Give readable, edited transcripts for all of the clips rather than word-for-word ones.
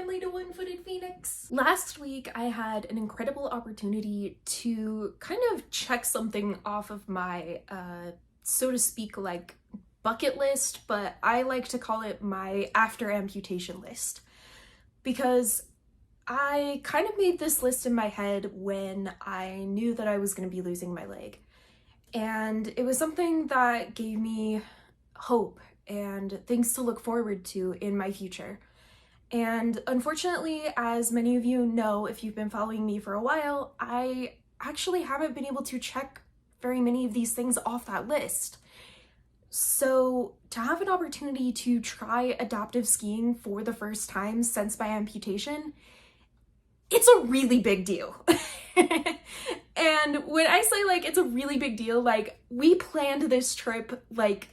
little one-footed phoenix. Last week I had an incredible opportunity to kind of check something off of my so to speak like bucket list, but I like to call it my after amputation list, because I kind of made this list in my head when I knew that I was going to be losing my leg, and it was something that gave me hope and things to look forward to in my future. And unfortunately, as many of you know, if you've been following me for a while, I actually haven't been able to check very many of these things off that list. So to have an opportunity to try adaptive skiing for the first time since my amputation, it's a really big deal. And when I say like it's a really big deal, like we planned this trip like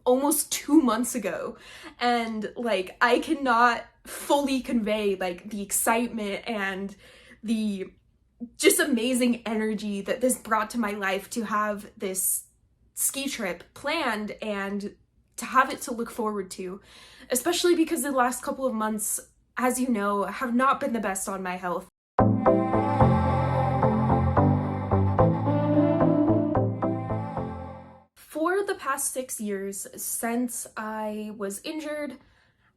almost 2 months ago, and like I cannot fully convey like the excitement and the just amazing energy that this brought to my life to have this ski trip planned and to have it to look forward to, especially because the last couple of months, as you know, have not been the best on my health. For the past 6 years since I was injured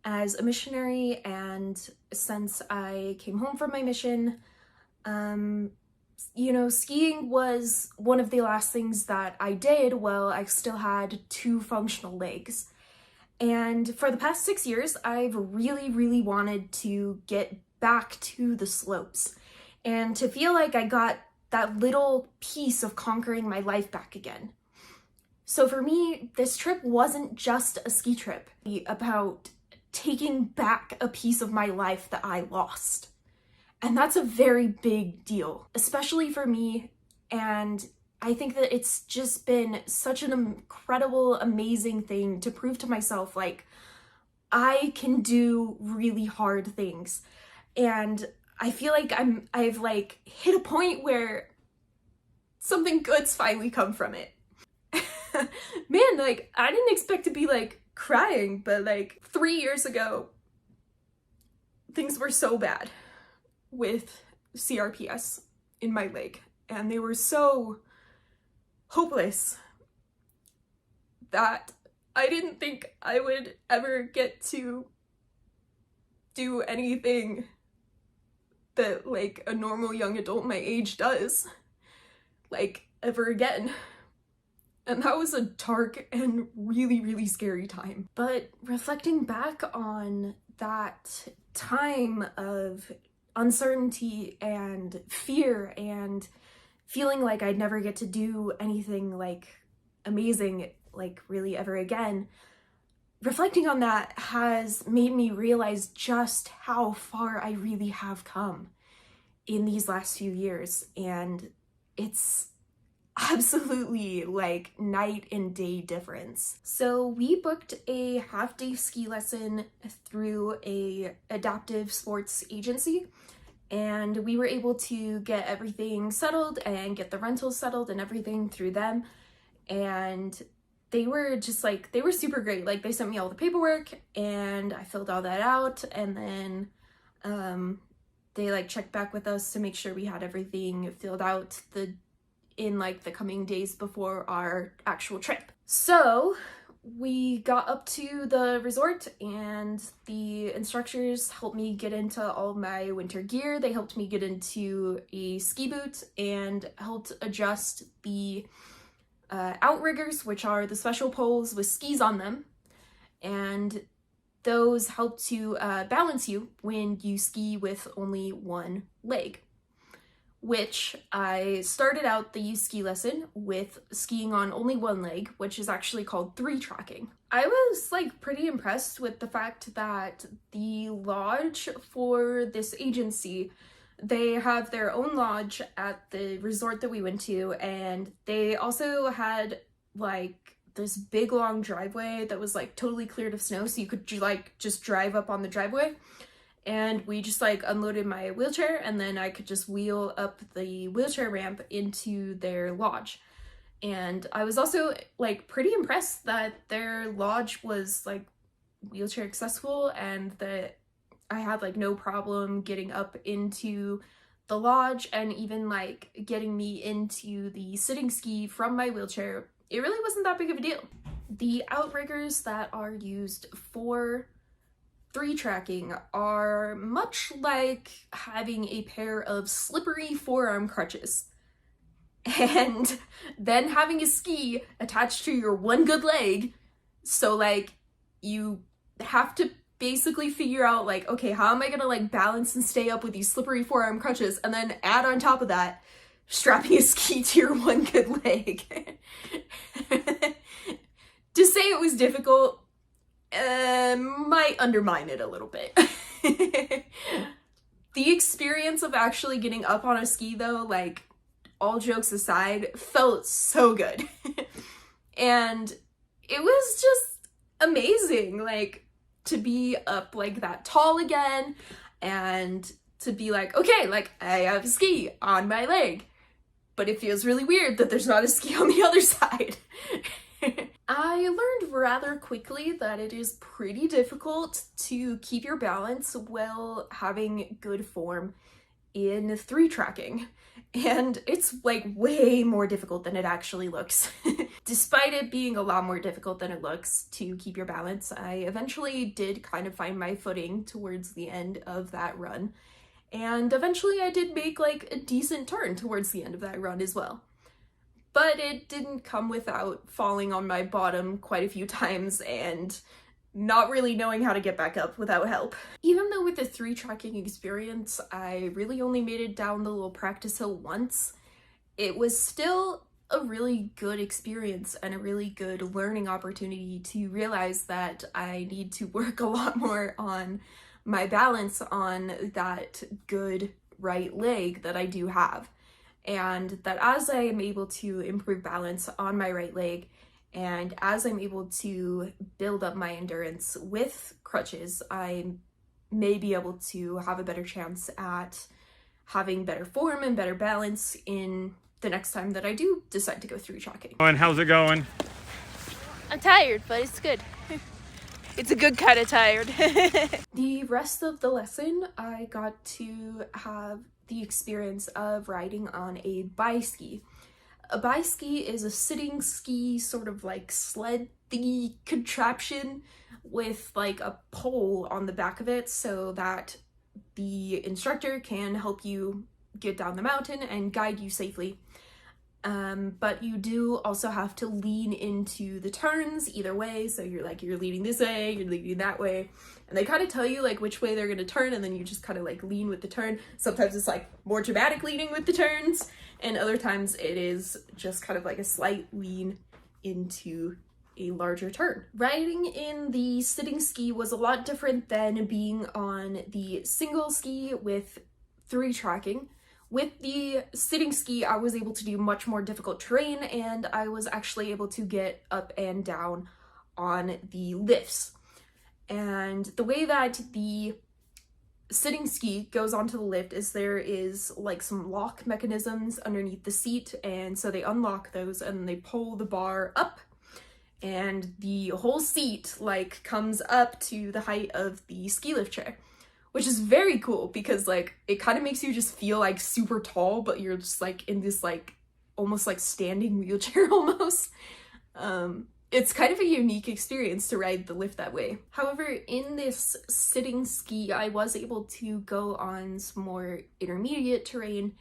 as a missionary and since I came home from my mission, you know, skiing was one of the last things that I did while I still had 2 functional legs. And for the past 6 years, I've really wanted to get back to the slopes and to feel like I got that little piece of conquering my life back again. So for me, this trip wasn't just a ski trip about taking back a piece of my life that I lost. And that's a very big deal, especially for me. And I think that it's just been such an incredible, amazing thing to prove to myself, like, I can do really hard things. And I feel like I've like hit a point where something good's finally come from it. Man, like, I didn't expect to be like crying, but like 3 years ago, things were so bad with CRPS in my leg, and they were so hopeless that I didn't think I would ever get to do anything that like a normal young adult my age does, like, ever again. And that was a dark and really scary time. But reflecting back on that time of uncertainty and fear and feeling like I'd never get to do anything like amazing, like really ever again, reflecting on that has made me realize just how far I really have come in these last few years. And it's absolutely like night and day difference. So we booked a half-day ski lesson through a adaptive sports agency, and we were able to get everything settled and get the rentals settled and everything through them. And they were just like, they were super great. Like, they sent me all the paperwork and I filled all that out, and then they like checked back with us to make sure we had everything filled out in like the coming days before our actual trip. So we got up to the resort and the instructors helped me get into all my winter gear. They helped me get into a ski boot and helped adjust the outriggers, which are the special poles with skis on them. And those help to balance you when you ski with only one leg, which I started out the ski lesson with skiing on only one leg, which is actually called 3-tracking. I was like pretty impressed with the fact that the lodge for this agency, they have their own lodge at the resort that we went to, and they also had like this big long driveway that was like totally cleared of snow, so you could like just drive up on the driveway. And we just like unloaded my wheelchair, and then I could just wheel up the wheelchair ramp into their lodge. And I was also like pretty impressed that their lodge was like wheelchair accessible, and that I had like no problem getting up into the lodge and even like getting me into the sitting ski from my wheelchair. It really wasn't that big of a deal. The outriggers that are used for 3-tracking are much like having a pair of slippery forearm crutches and then having a ski attached to your one good leg. So like you have to basically figure out like, okay, how am I gonna like balance and stay up with these slippery forearm crutches, and then add on top of that strapping a ski to your one good leg. To say it was difficult might undermine it a little bit. The experience of actually getting up on a ski though, like all jokes aside, felt so good. And it was just amazing, like to be up like that tall again and to be like, okay, like I have a ski on my leg, but it feels really weird that there's not a ski on the other side. I learned rather quickly that it is pretty difficult to keep your balance while having good form in 3-tracking, and it's like way more difficult than it actually looks. Despite it being a lot more difficult than it looks to keep your balance, I eventually did kind of find my footing towards the end of that run, and eventually I did make like a decent turn towards the end of that run as well. But it didn't come without falling on my bottom quite a few times and not really knowing how to get back up without help. Even though with the 3-tracking experience, I really only made it down the little practice hill once, it was still a really good experience and a really good learning opportunity to realize that I need to work a lot more on my balance on that good right leg that I do have. And that as I am able to improve balance on my right leg, and as I'm able to build up my endurance with crutches, I may be able to have a better chance at having better form and better balance in the next time that I do decide to go 3-tracking. And how's it going? I'm tired, but it's good. It's a good kind of tired. The rest of the lesson, I got to have the experience of riding on a bi-ski. A bi-ski is a sitting ski, sort of like sled thingy contraption with like a pole on the back of it so that the instructor can help you get down the mountain and guide you safely. But you do also have to lean into the turns either way, so you're leaning this way, you're leaning that way, and they kind of tell you like which way they're gonna turn, and then you just kind of like lean with the turn. Sometimes it's like more dramatic leaning with the turns, and other times it is just kind of like a slight lean into a larger turn. Riding in the sitting ski was a lot different than being on the single ski with 3-tracking. With the sitting ski, I was able to do much more difficult terrain, and I was actually able to get up and down on the lifts. And the way that the sitting ski goes onto the lift is there is like some lock mechanisms underneath the seat, and so they unlock those and they pull the bar up, and the whole seat like comes up to the height of the ski lift chair, which is very cool because like it kind of makes you just feel like super tall, but you're just like in this like almost like standing wheelchair almost. It's kind of a unique experience to ride the lift that way. However, in this sitting ski, I was able to go on some more intermediate terrain,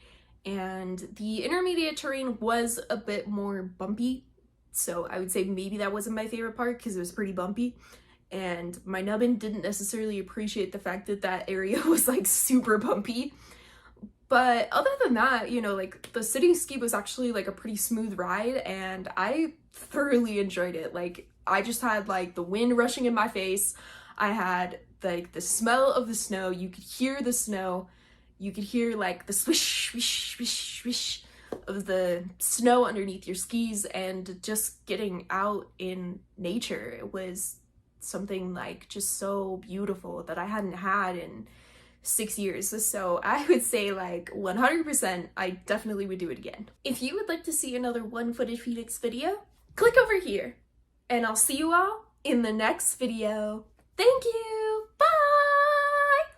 and the intermediate terrain was a bit more bumpy. So I would say maybe that wasn't my favorite part because it was pretty bumpy. And my nubbin didn't necessarily appreciate the fact that that area was like super bumpy. But other than that, you know, like the sitting ski was actually like a pretty smooth ride, and I thoroughly enjoyed it. Like I just had like the wind rushing in my face. I had like the smell of the snow. You could hear the snow. You could hear like the swish, swish, swish, swish of the snow underneath your skis, and just getting out in nature, it was something like just so beautiful that I hadn't had in 6 years. So I would say like 100% I definitely would do it again. If you would like to see another One-Footed Phoenix video, click over here, and I'll see you all in the next video. Thank you!